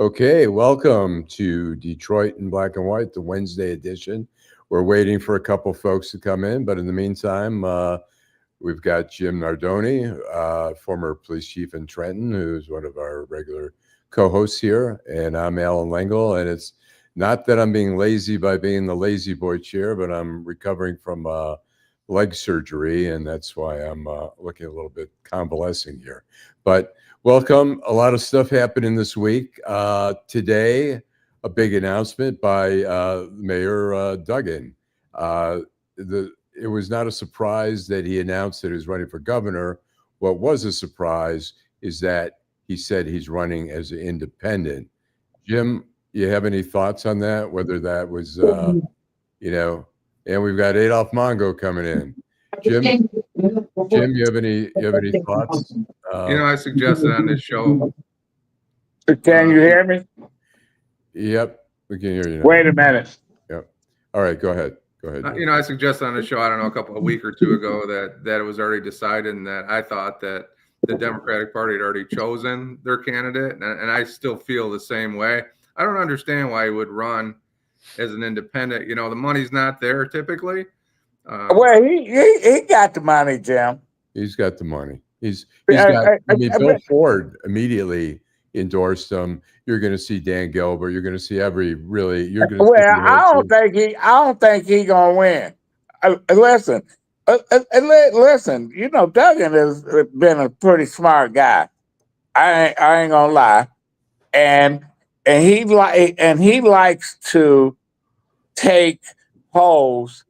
Okay, welcome to Detroit in Black and White, the Wednesday edition. We're waiting for a couple folks to come in, but in the meantime, we've got Jim Nardone, former police chief in Trenton, who's one of our regular co-hosts here, and I'm Allan Lengel. And it's not that I'm being lazy by being the lazy boy chair, but I'm recovering from leg surgery, and that's why I'm looking a little bit convalescing here. But welcome. A lot of stuff happening this week. Today, a big announcement by Mayor Duggan. It was not a surprise that he announced that he was running for governor. What was a surprise is that he said he's running as an independent. Jim, you have any thoughts on that? Whether that was, and we've got Adolph Mongo coming in. Jim, you have any thoughts? I suggested on this show. Can you hear me? Yep, we can hear you now. Wait a minute. Yep. All right, go ahead. I suggested on the show, I don't know, a week or two ago that it was already decided, and that I thought that the Democratic Party had already chosen their candidate, and I still feel the same way. I don't understand why he would run as an independent. The money's not there typically. Well, he got the money, Jim. He's got the money. Bill Ford immediately endorsed him. You're going to see Dan Gilbert. You're going to see I don't think he gonna win. Listen. Duggan has been a pretty smart guy. I ain't gonna lie, and he likes to take polls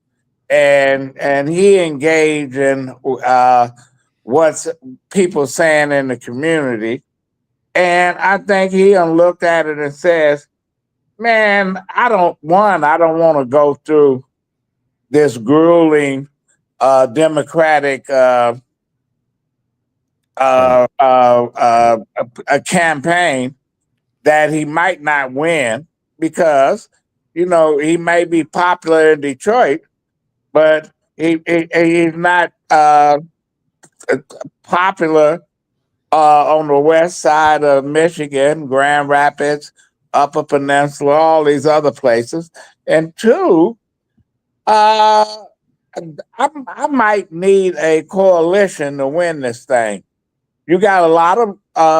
and he engage in what's people saying in the community. And I think he looked at it and says, man, I don't want to go through this grueling Democratic a campaign that he might not win because, he may be popular in Detroit, but he's not popular on the west side of Michigan, Grand Rapids, Upper Peninsula, all these other places. And two, I might need a coalition to win this thing. You got a lot of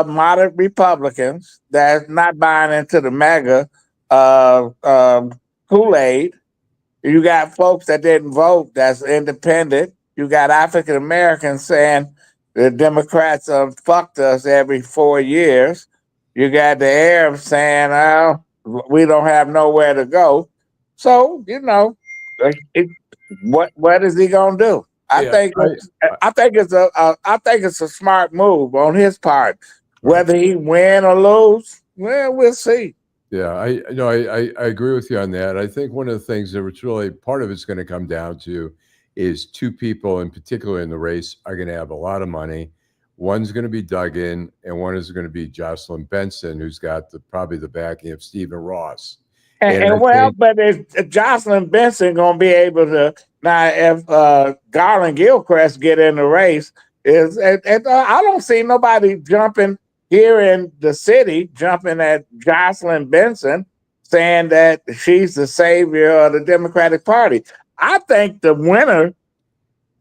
moderate Republicans that's not buying into the mega Kool-Aid. You got folks that didn't vote that's independent. You got African Americans saying the Democrats have fucked us every 4 years. You got the Arabs saying, "Oh, we don't have nowhere to go." So what is he gonna do? I think it's a smart move on his part. Whether he win or lose, well, we'll see. Yeah, I agree with you on that. I think one of the things that it's really part of it's going to come down to is two people in particular in the race are going to have a lot of money. One's going to be Duggan, and one is going to be Jocelyn Benson, who's got probably the backing of Stephen Ross. But is Jocelyn Benson going to be able to now? If Garland Gilchrist get in the race, I don't see nobody jumping here in the city, jumping at Jocelyn Benson, saying that she's the savior of the Democratic Party. I think the winner,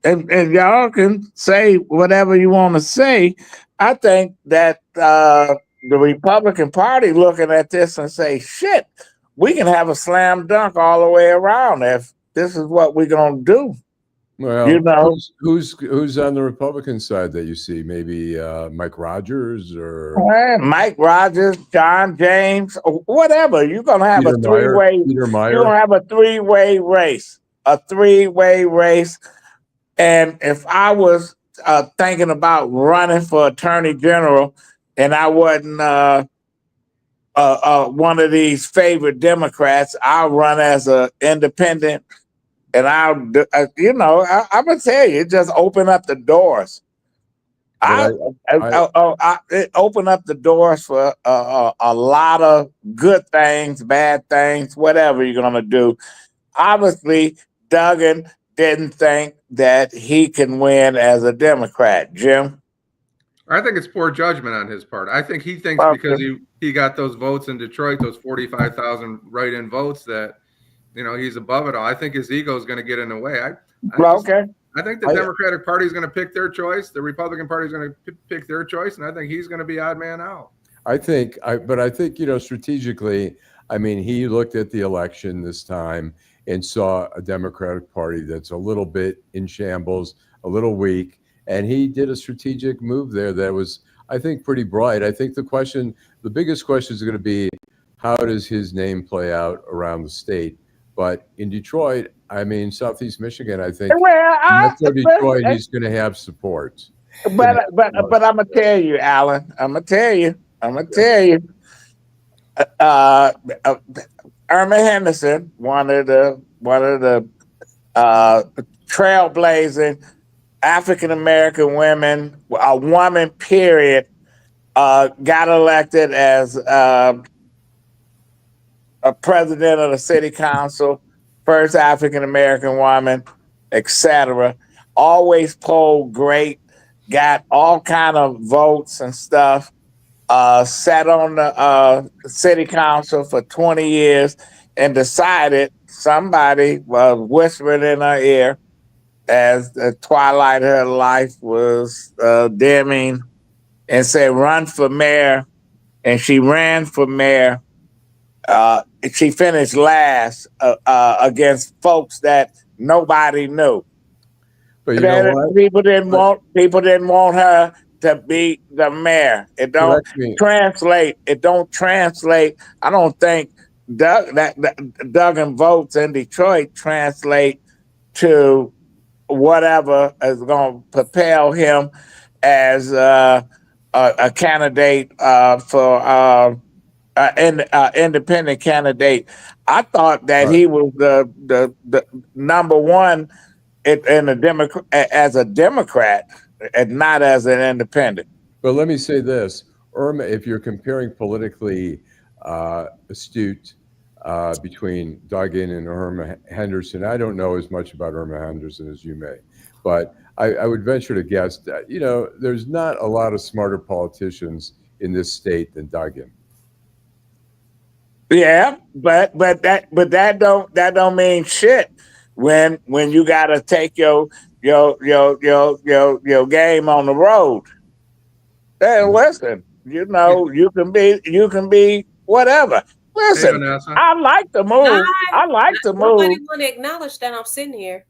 and y'all can say whatever you want to say, I think that the Republican Party looking at this and say, shit, we can have a slam dunk all the way around if this is what we're going to do. Well, who's on the Republican side that you see? Maybe Mike Rogers or Mike Rogers, John James, or whatever. You're gonna have a three-way. You're gonna have a three-way race. And if I was thinking about running for Attorney General, and I wasn't one of these favorite Democrats, I'll run as an independent. And I'm gonna tell you, it just open up the doors. It open up the doors for a lot of good things, bad things, whatever you're gonna do. Obviously, Duggan didn't think that he can win as a Democrat. Jim? I think it's poor judgment on his part. I think he thinks because he got those votes in Detroit, those 45,000 write-in votes, that he's above it all. I think his ego is going to get in the way. I think the Democratic Party is going to pick their choice. The Republican Party is going to pick their choice, and I think he's going to be odd man out. I think strategically, I mean, he looked at the election this time and saw a Democratic Party that's a little bit in shambles, a little weak, and he did a strategic move there that was, I think, pretty bright. I think the biggest question is going to be, how does his name play out around the state? But in Detroit, I mean, Southeast Michigan, I think Detroit, he's going to have support. But I'm gonna tell you, Allan. I'm gonna tell you. Irma Henderson, one of the trailblazing African American women, a woman, period, got elected as a president of the city council, first African American woman, etc. Always polled great, got all kind of votes and stuff. Sat on the city council for 20 years and decided, somebody was whispering in her ear as the twilight of her life was dimming, and said, run for mayor. And she ran for mayor. She finished last against folks that nobody knew. But you know what? People didn't want her to be the mayor. It don't translate. I don't think Duggan votes in Detroit translate to whatever is going to propel him as a candidate for independent candidate. I thought that he was the number one in a Democrat, as a Democrat, and not as an independent. But let me say this, Irma, if you're comparing politically astute between Duggan and Irma Henderson, I don't know as much about Irma Henderson as you may, but I would venture to guess that, there's not a lot of smarter politicians in this state than Duggan. Yeah, but that don't mean shit when you gotta take your game on the road. Hey, listen, you can be whatever. Listen, Hey, I like to move. Nobody want to acknowledge that I'm sitting here.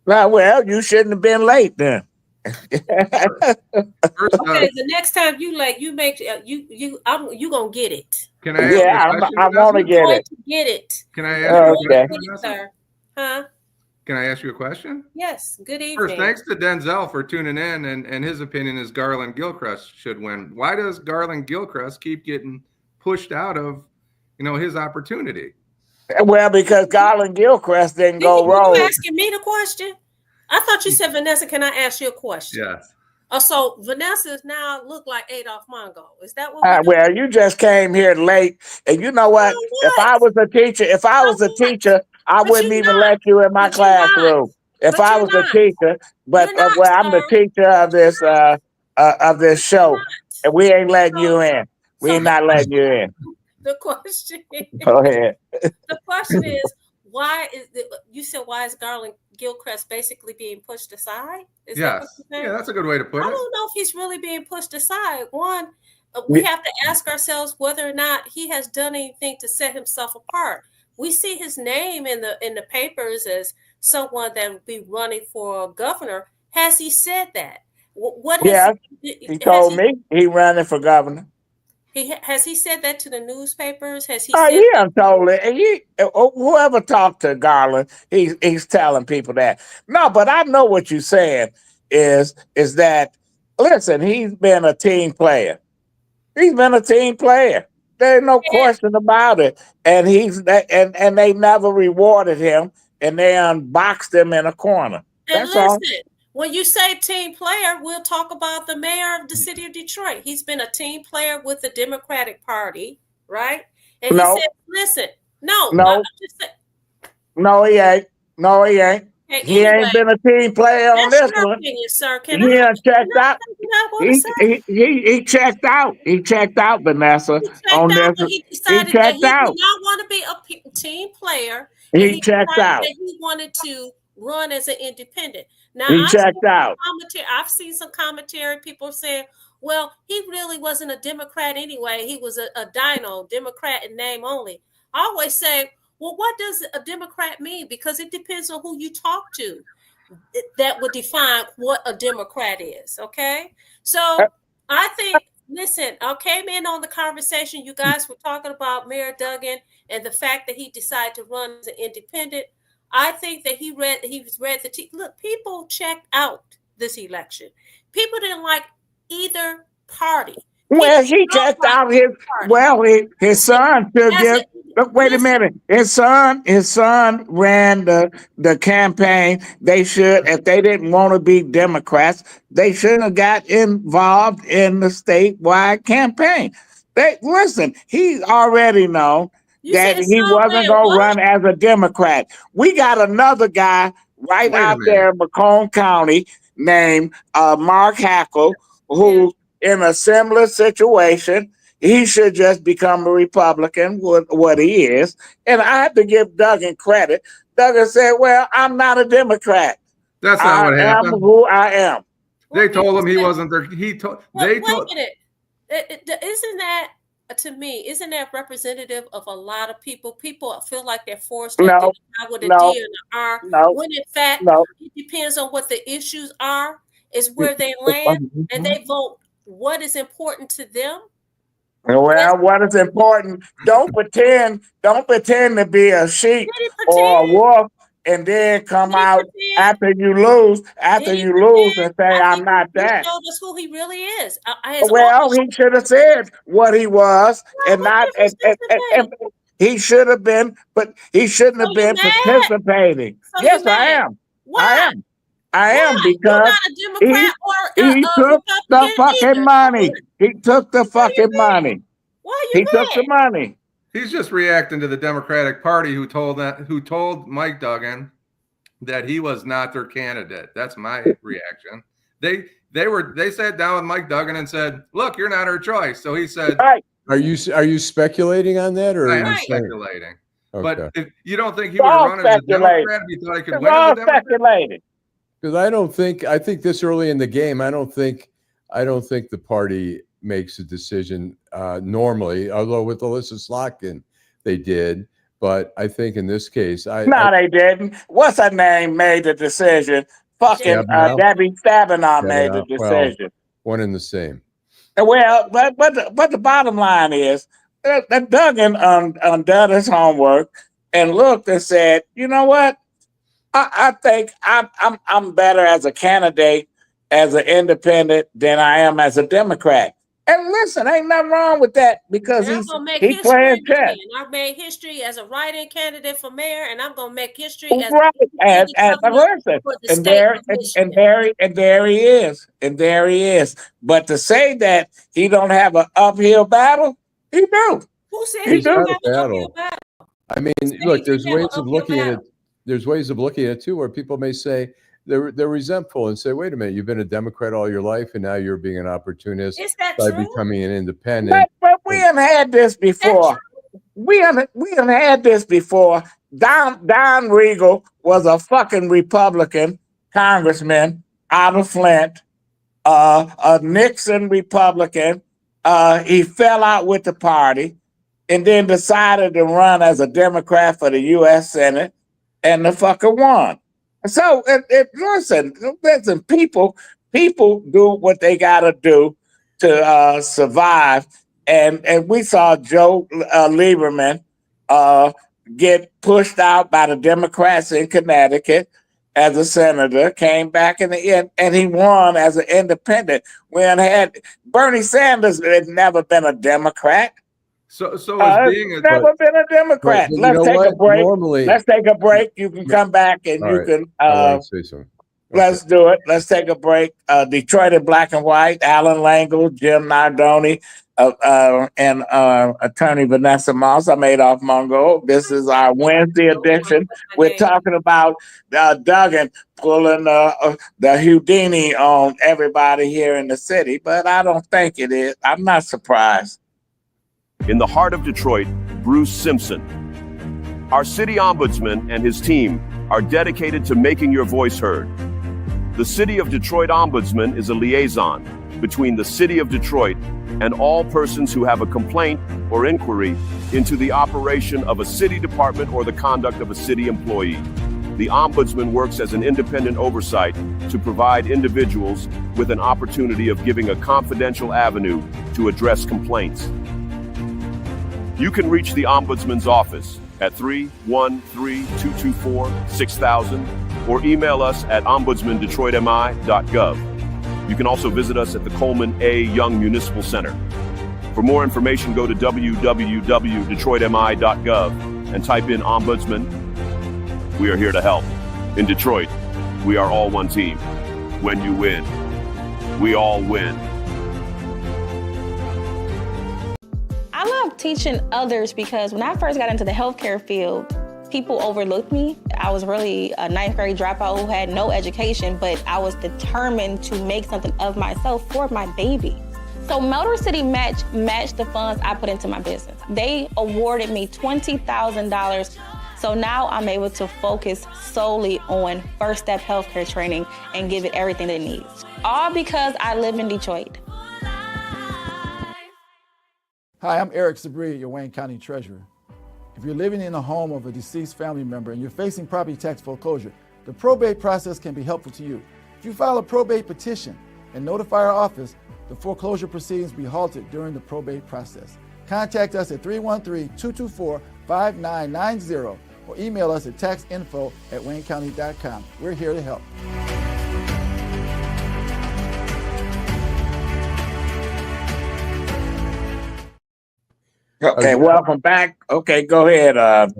Well, you shouldn't have been late then. First Okay, the next time you late, you gonna get it. Can I ask you a question? I want to get it. Get it. Can I ask you a question? Sir. Huh? Can I ask you a question? Yes. Good evening. First, thanks to Denzel for tuning in, and his opinion is Garland Gilchrist should win. Why does Garland Gilchrist keep getting pushed out of, his opportunity? Well, because Garland Gilchrist didn't go rogue. You asking me the question? I thought you said, Vanessa, can I ask you a question? Yes. Oh, so Vanessa now look like Adolph Mongo. Is that what? Well, you just came here late, and you know what? If I was a teacher, I wouldn't even let you in my classroom. If I was a teacher, I'm the teacher of this show, and we ain't letting you in. We're not letting you in. The question. Go ahead. The question is, why is Garland Gilchrist basically being pushed aside? Yes. Yeah, that's a good way to put it. I don't know if he's really being pushed aside. One, we have to ask ourselves whether or not he has done anything to set himself apart. We see his name in the papers as someone that would be running for governor. Has he said that? He told me he running for governor. Has he said that to the newspapers? Has he? Told it. Whoever talked to Garland, he's telling people that. No, but I know what you're saying is that, listen, he's been a team player. He's been a team player. There's no question about it. And and they never rewarded him, and they unboxed him in a corner. That's all. When you say team player, we'll talk about the mayor of the city of Detroit. He's been a team player with the Democratic Party, right? And he said, listen, no, he ain't. No, he ain't. Okay, He anyway, ain't been a team player on that's this your one. opinion, sir. He ain't checked out. I want to say? He checked out. He checked out, Vanessa, He checked on out this. when he He decided that checked he did out. not want to be a team player, and He he checked decided out. that he wanted to run as an independent. Now, He checked out. I've seen some commentary. People saying, "Well, he really wasn't a Democrat anyway. He was a Dino Democrat in name only." I always say, "Well, what does a Democrat mean?" Because it depends on who you talk to. That would define what a Democrat is. Okay, so I think. Listen, I came in on the conversation. You guys were talking about Mayor Duggan and the fact that he decided to run as an independent. I think that he read the look. People checked out this election. People didn't like either party. Well, he checked out his son should get. Look, wait a minute. His son ran the campaign. They should, if they didn't want to be Democrats, they shouldn't have got involved in the statewide campaign. He already know that he wasn't going to run as a Democrat. We got another guy right out there in Macomb County named Mark Hackle, who in a similar situation. He should just become a Republican, what he is. And I have to give Duggan credit. Duggan said, well, I'm not a Democrat. That's not what happened. I am who I am. They told him he wasn't there. Wait a minute. Isn't that, to me, isn't that representative of a lot of people? People feel like they're forced to identify with a D and an R. When in fact, it depends on what the issues are, is where they land, and they vote what is important to them. Well, what is important? Don't pretend to be a sheep or a wolf, and then come out after you lose and say I'm not that. He showed us who he really is. Well, he should have said what he was, and not. And he should have been, but he shouldn't have been participating. Yes, I am. I am because he took the fucking money. He took the fucking money. He took the money. He's just reacting to the Democratic Party who told Mike Duggan that he was not their candidate. That's my reaction. They sat down with Mike Duggan and said, "Look, you're not our choice." So he said, right. Are you speculating on that, or I are am you speculating? Okay. But if you don't think he would have run as a Democrat if he thought he could win as a Democrat? Because I think this early in the game, I don't think the party makes a decision normally, although with Alyssa Slotkin they did. But I think in this case, they didn't. What's her name made the decision? Fucking Debbie Stabenow made the decision. Well, one and the same. Well, but the bottom line is that Duggan done his homework and looked and said, you know what? I think I'm better as a candidate, as an independent than I am as a Democrat. And listen, ain't nothing wrong with that because he's playing chess. I've made history as a write-in candidate for mayor, and I'm gonna make history as and there he is. But to say that he don't have an uphill battle, he do. Who said he don't have an uphill battle? I mean, look, there's ways of looking at it. There's ways of looking at it too, where people may say they're resentful and say, "Wait a minute, you've been a Democrat all your life, and now you're being an opportunist by becoming an independent." But we have had this before. We have had this before. Don Regal was a fucking Republican congressman out of Flint, a Nixon Republican. He fell out with the party, and then decided to run as a Democrat for the U.S. Senate. And the fucker won. So listen, people do what they gotta do to survive. And we saw Joe Lieberman get pushed out by the Democrats in Connecticut as a senator, came back in the end, and he won as an independent. When had Bernie Sanders had never been a Democrat. So being never been a Democrat. Let's take a break. Let's take a break. You can come back and you can say something. Let's do it. Let's take a break. Detroit in black and white. Allan, Lengel, Jim Nardone, and Attorney Vanessa Moss. I'm Adolph Mongo. This is our Wednesday edition. We're talking about Duggan pulling the Houdini on everybody here in the city, but I don't think it is. I'm not surprised. In the heart of Detroit, Bruce Simpson. Our city ombudsman and his team are dedicated to making your voice heard. The City of Detroit Ombudsman is a liaison between the City of Detroit and all persons who have a complaint or inquiry into the operation of a city department or the conduct of a city employee. The Ombudsman works as an independent oversight to provide individuals with an opportunity of giving a confidential avenue to address complaints. You can reach the Ombudsman's office at 313-224-6000 or email us at ombudsmandetroitmi.gov. You can also visit us at the Coleman A. Young Municipal Center. For more information, go to www.detroitmi.gov and type in Ombudsman. We are here to help. In Detroit, we are all one team. When you win, we all win. I love teaching others because when I first got into the healthcare field, people overlooked me. I was really a ninth grade dropout who had no education, but I was determined to make something of myself for my baby. So Motor City matched the funds I put into my business. They awarded me $20,000. So now I'm able to focus solely on first step healthcare training and give it everything it needs. All because I live in Detroit. Hi, I'm Eric Sabri, your Wayne County Treasurer. If you're living in a home of a deceased family member and you're facing property tax foreclosure, the probate process can be helpful to you. If you file a probate petition and notify our office, the foreclosure proceedings will be halted during the probate process. Contact us at 313-224-5990 or email us at taxinfo@waynecounty.com. We're here to help. Okay, welcome back. Okay, go ahead,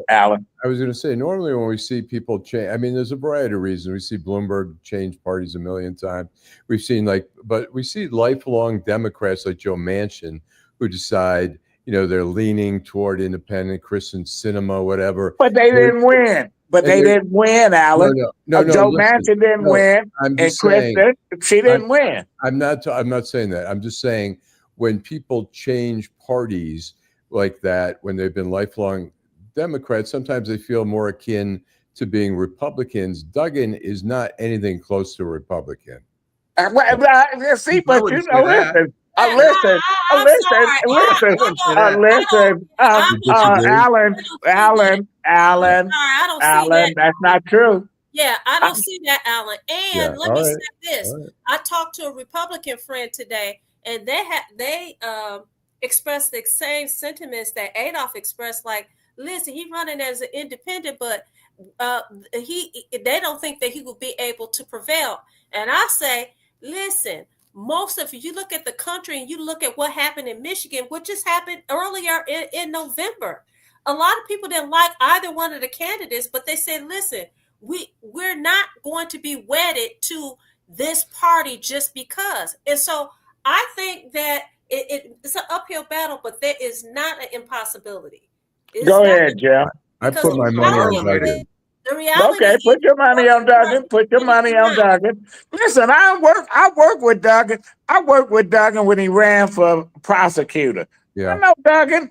Allan. I was going to say, normally when we see people change, I mean, there's a variety of reasons. We see Bloomberg change parties a million times. We've seen but we see lifelong Democrats like Joe Manchin who decide, they're leaning toward independent, Christian cinema, whatever. But they didn't win. They didn't win, Allan. No, Joe Manchin didn't win, I'm and just saying, Kristen, she didn't win. I'm not saying that. I'm just saying when people change parties like that, when they've been lifelong Democrats, sometimes they feel more akin to being Republicans. Duggan is not anything close to a Republican. See, but listen, Allan, that's not true. Yeah, I don't see that, Allan. And let me say this. I talked to a Republican friend today, and they expressed the same sentiments that Adolph expressed. Like, listen, he's running as an independent, but they don't think that he will be able to prevail. And I say, listen, you look at the country and you look at what happened in Michigan, what just happened earlier in November. A lot of people didn't like either one of the candidates, but they said, listen, we're not going to be wedded to this party just because. And so I think that it's an uphill battle, but there is not an impossibility. Go ahead, Jeff. I put my money on Duggan. The reality okay, put your money on Duggan. Put your money on Duggan. Listen, I work with Duggan. I worked with Duggan when he ran for prosecutor. Yeah. I know Duggan.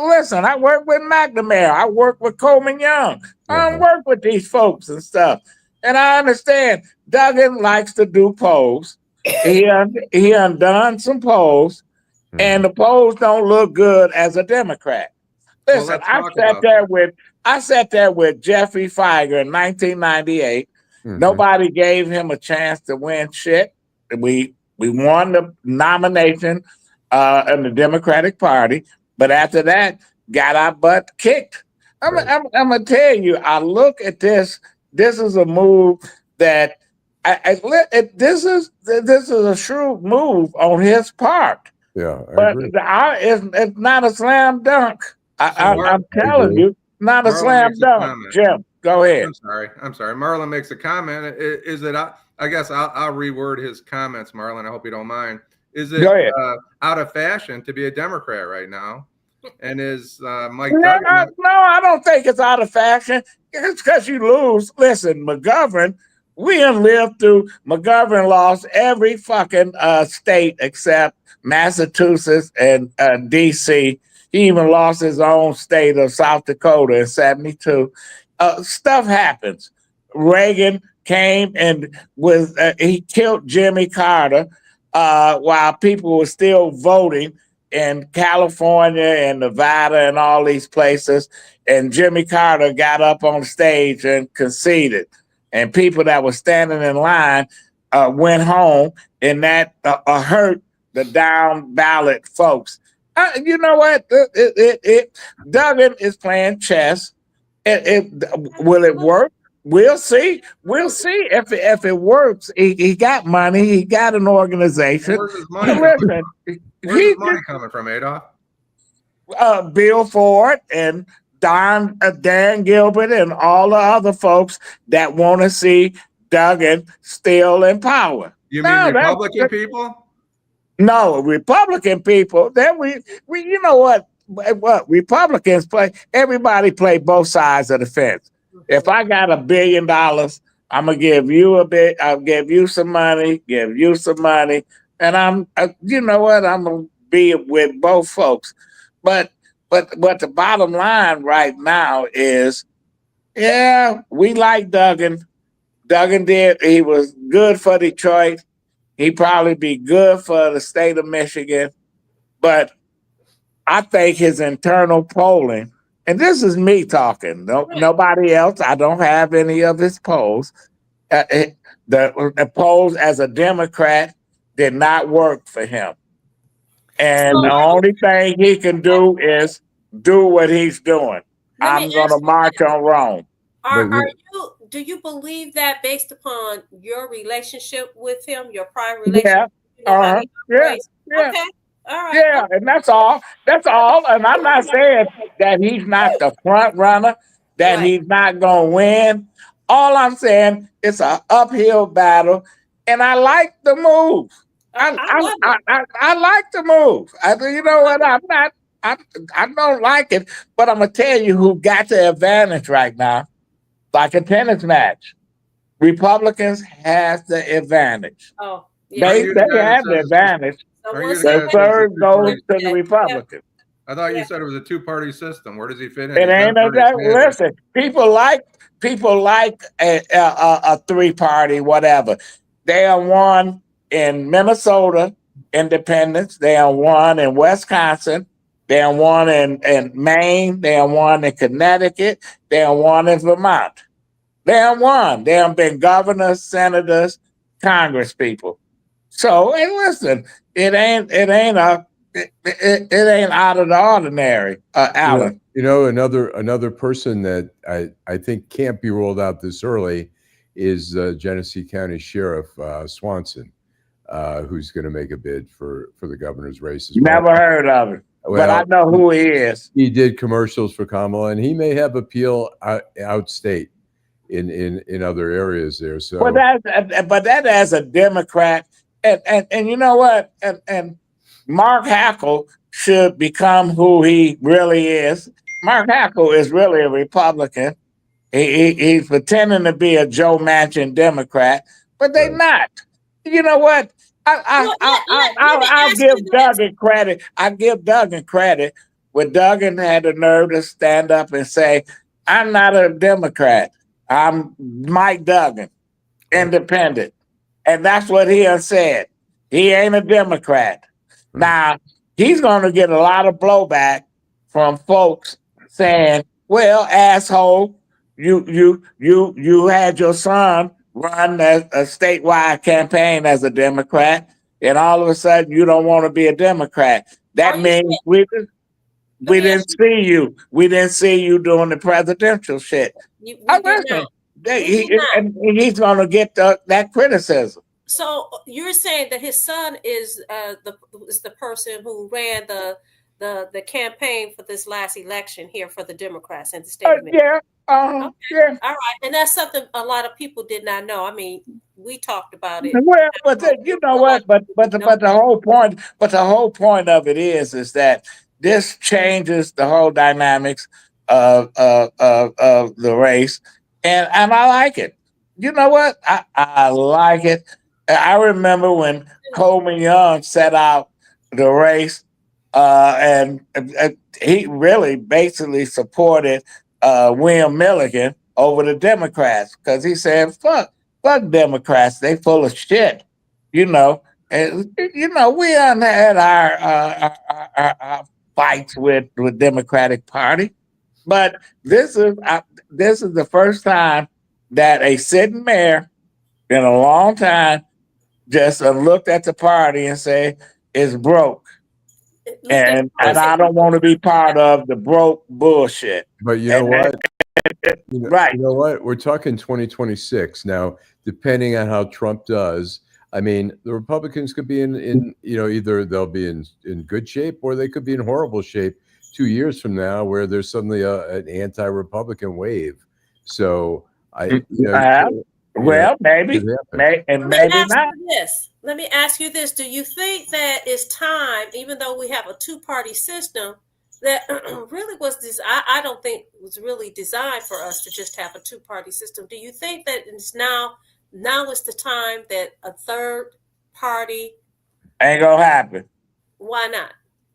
Listen, I work with McNamara. I work with Coleman Young. I work with these folks and stuff. And I understand Duggan likes to do polls. He undone some polls, and the polls don't look good as a Democrat. Listen, I sat there with Jeffrey Feiger in 1998. Nobody gave him a chance to win shit. We won the nomination in the Democratic Party, but after that, got our butt kicked. I'm gonna tell you, I look at this. This is a move that this is a shrewd move on his part. Yeah, but it's not a slam dunk. I'm telling you, not a slam dunk. Jim, go ahead. I'm sorry. Marlon makes a comment. I guess I'll reword his comments, Marlon. I hope you don't mind. is Go it ahead. out of fashion to be a Democrat right now? And is Mike No, Duggan? I don't think it's out of fashion. It's because you lose. Listen, McGovern, we done lived through. McGovern lost every fucking state except Massachusetts and D.C. He even lost his own state of South Dakota in '72. Stuff happens. Reagan came and he killed Jimmy Carter while people were still voting in California and Nevada and all these places. And Jimmy Carter got up on stage and conceded. And people that were standing in line went home, and that hurt the down ballot folks. You know what? Duggan is playing chess. Will it work? We'll see. We'll see if it works. He got money. He got an organization. Where's his money coming from? Where's his money coming from, Adolph? Bill Ford and Dan Gilbert and all the other folks that want to see Duggan still in power. You mean Republican people? No, Republican people. Then we you know what Republicans play? Everybody play both sides of the fence. If I got $1 billion, I'm gonna give you a bit. I'll give you some money. Give you some money, and you know what? I'm gonna be with both folks. But the bottom line right now is, yeah, we like Duggan. Duggan he was good for Detroit. He'd probably be good for the state of Michigan. But I think his internal polling, and this is me talking, nobody else, I don't have any of his polls. The polls as a Democrat did not work for him. And the only thing he can do is do what he's doing. I'm going to march on Rome. Do you believe that based upon your relationship with him, your prior relationship? Yeah. Yeah. Okay. All right. Yeah, and that's all. That's all. And I'm not saying that he's not the front runner, that he's not going to win. All I'm saying is an uphill battle, and I like the move. I like the move. You know what? I don't like it, but I'm gonna tell you who got the advantage right now, like a tennis match. Republicans has the advantage. Oh, yeah. They have the advantage. The third goes to the Republicans. I thought you said it was a two-party system. Where does he fit in? It ain't listen. People like a three-party, whatever. They are one in Minnesota, independents. They are one in Wisconsin. They are one in Maine. They are one in Connecticut. They are one in Vermont. They are one. They have been governors, senators, Congress people. So, and listen, it ain't out of the ordinary, Allan. You know, another person that I think can't be rolled out this early is Genesee County Sheriff Swanson, who's going to make a bid for the governor's race as well. Never heard of him, but I know who he is. He did commercials for Kamala, and he may have appeal outstate in other areas there. So, but that as a Democrat, and you know what, and Mark Hackel should become who he really is. Mark Hackel is really a Republican. He's pretending to be a Joe Manchin Democrat, but they're not. You know what? I'll give Duggan credit. I give Duggan credit when Duggan had the nerve to stand up and say, "I'm not a Democrat. I'm Mike Duggan, independent," and that's what he has said. He ain't a Democrat. Now he's going to get a lot of blowback from folks saying, "Well, asshole, you had your son run a statewide campaign as a Democrat, and all of a sudden you don't want to be a Democrat. That means we didn't see you. We didn't see you doing the presidential shit." He's going to get that criticism. So you're saying that his son is the person who ran the campaign for this last election here for the Democrats in the state of Michigan. Okay. Yeah. All right. And that's something a lot of people did not know. I mean, we talked about it. Well, but you know what? But the whole point of it is that this changes the whole dynamics of the race, and I like it. You know what? I like it. I remember when Coleman Young set out the race, and he really basically supported William Milligan over the Democrats because he said, fuck Democrats, they full of shit, you know. And we done had our fights with Democratic Party, but this is the first time that a sitting mayor in a long time just looked at the party and say it's broke, and I don't want to be part of the broke bullshit. But you know what? Right. You know what? We're talking 2026 now. Depending on how Trump does, I mean, the Republicans could be in either they'll be in good shape or they could be in horrible shape 2 years from now, where there's suddenly an anti-Republican wave. So maybe not. Let me ask you this: do you think that it's time, even though we have a two-party system, that really was I don't think it was really designed for us to just have a two-party system? Do you think that it's now is the time that a third party ain't gonna happen? Why not?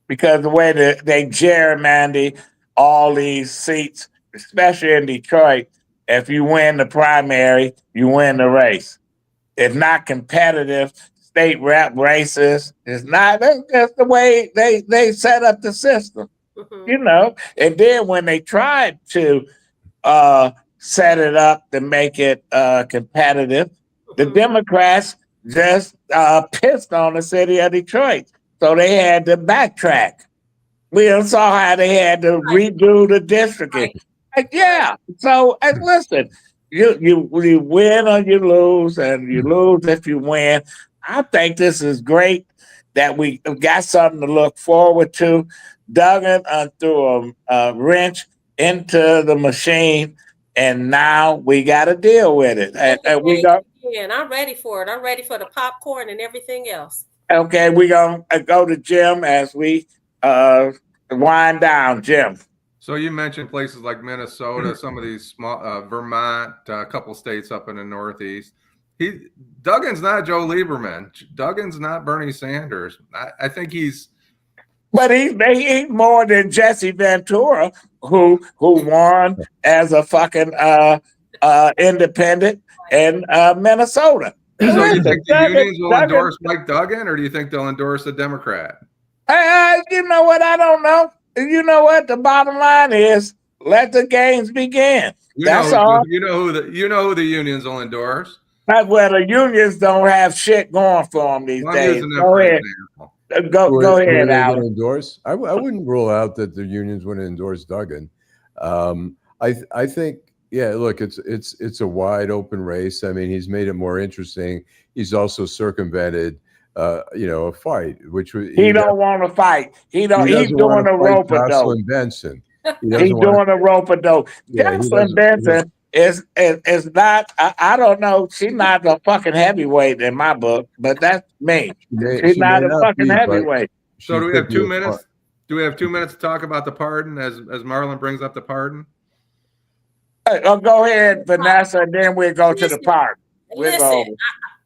Because the way that they gerrymander all these seats, especially in Detroit, if you win the primary, you win the race. It's not competitive. State rep races. It's not. That's the way they set up the system. Mm-hmm. And then when they tried to set it up to make it competitive, mm-hmm. the Democrats just pissed on the city of Detroit. So they had to backtrack. We saw how they had to redo the districting. Yeah. So listen, you win or you lose, and you lose if you win. I think this is great that we got something to look forward to. Duggan threw a wrench into the machine, and now we got to deal with it. And we go. Yeah, and I'm ready for it. I'm ready for the popcorn and everything else. Okay, we're going to go to Jim as we wind down. Jim. So you mentioned places like Minnesota, some of these small, Vermont, a couple states up in the Northeast. Duggan's not Joe Lieberman. Duggan's not Bernie Sanders. I think he's. But he's more than Jesse Ventura, who won as a fucking independent in Minnesota. So you think the unions will endorse Mike Duggan, or do you think they'll endorse a Democrat? You know what? I don't know. You know what? The bottom line is, let the games begin. That's all. You know who the unions will endorse. Well, the unions don't have shit going for them these days. Go ahead. Go ahead, Allan. Endorse? I wouldn't rule out that the unions wouldn't endorse Duggan. I think. Yeah, look, it's a wide open race. I mean, he's made it more interesting. He's also circumvented, a fight, which he don't want to fight. He's doing a rope-a-dope. Benson. He's doing a rope-a-dope. Jocelyn Benson is not. I don't know. She's not a fucking heavyweight in my book, but that's me. She's not a fucking heavyweight. So do we have 2 minutes? Do we have 2 minutes to talk about the pardon as Marlon brings up the pardon? Go ahead, Vanessa, and then we'll go to the park.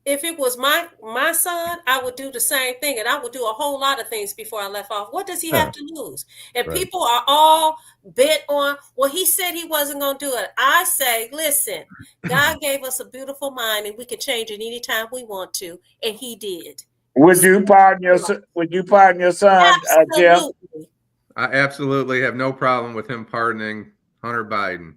If it was my son, I would do the same thing, and I would do a whole lot of things before I left off. What does he have to lose? And people are all bent on, well, he said he wasn't going to do it. I say, listen, God gave us a beautiful mind, and we can change it anytime we want to, and he did. Would you pardon your son, Jeff? I absolutely have no problem with him pardoning Hunter Biden.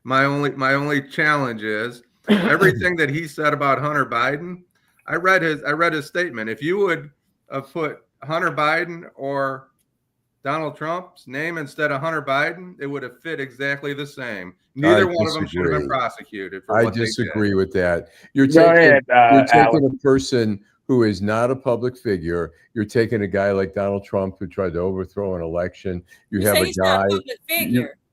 My only challenge is everything that he said about Hunter Biden. I read his statement. If you would have put Hunter Biden or Donald Trump's name instead of Hunter Biden, it would have fit exactly the same. Neither one of them should have been prosecuted. I disagree with that. You're taking a person who is not a public figure. You're taking a guy like Donald Trump who tried to overthrow an election. You have a guy.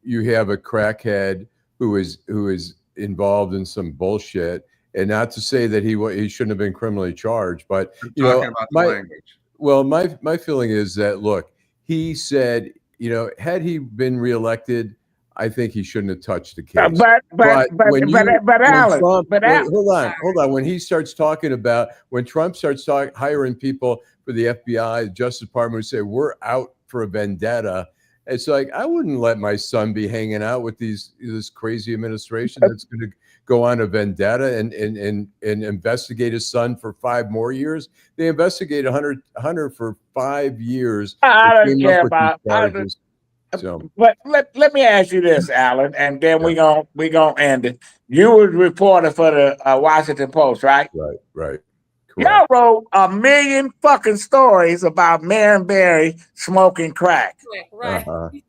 You have a crackhead who is involved in some bullshit. And not to say that he shouldn't have been criminally charged, but you know, Talking about the language. well, my feeling is that, look, he said, you know, had he been reelected, I think he shouldn't have touched the case. But Allan, hold on. When he starts talking about, when Trump starts hiring people for the FBI, the Justice Department, would say we're out for a vendetta. It's like, I wouldn't let my son be hanging out with this crazy administration that's going to go on a vendetta and investigate his son for 5 more years. They investigated Hunter for 5 years. I don't care about charges. So. But let me ask you this, Allan, and then we gonna end it. You was reporter for the Washington Post, right? Right. Y'all wrote 1 million fucking stories about Marion Barry smoking crack. Right.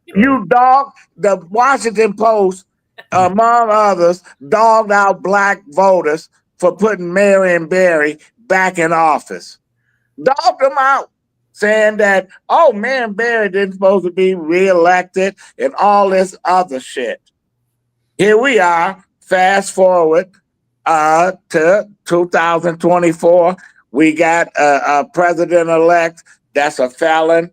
You dogged the Washington Post, among others, dogged out black voters for putting Marion Barry back in office. Dogged them out, saying that, oh, Marion Barry didn't supposed to be reelected and all this other shit. Here we are, fast forward to 2024. We got a president-elect that's a felon,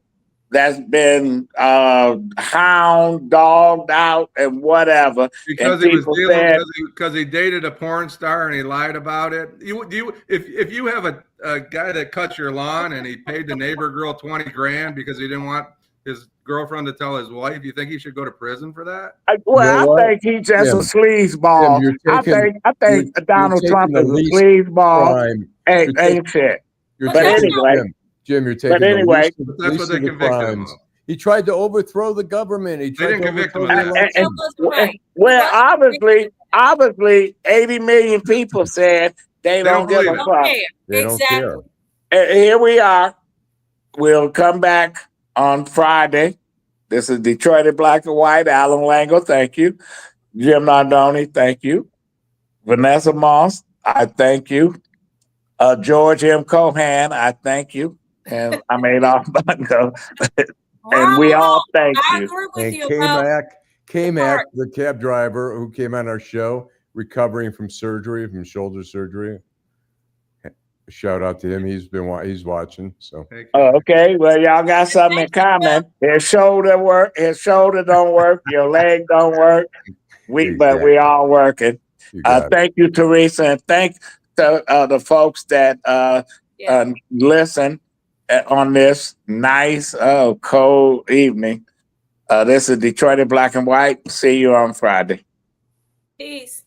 that's been hound dogged out and whatever. Because and he was dealing because he dated a porn star and he lied about it. If you have a guy that cuts your lawn and he paid the neighbor girl 20 grand because he didn't want his girlfriend to tell his wife, you think he should go to prison for that? I think he's just a sleazeball. I think Donald Trump is a sleazeball. Ain't shit. But anyway. Jim, you're taking that's what they convicted him of. He tried to overthrow the government. He tried to overthrow the election. Well, obviously, 80 million people said they don't give a fuck. They don't care. And here we are. We'll come back on Friday. This is Detroit in Black and White. Allan Lengel, thank you. Jim Nardone, thank you. Vanessa Moss, I thank you. George M. Cohan, I thank you. And I'm Adolph Mongo. And we all thank you. And K-Mac, the cab driver who came on our show, recovering from shoulder surgery. Shout out to him. He's watching. So okay. Well, y'all got something in common. His shoulder don't work. Your leg don't work. But we all working. Thank you, Teresa, and thank the folks that listen on this nice cold evening. This is Detroit in Black and White. See you on Friday. Peace.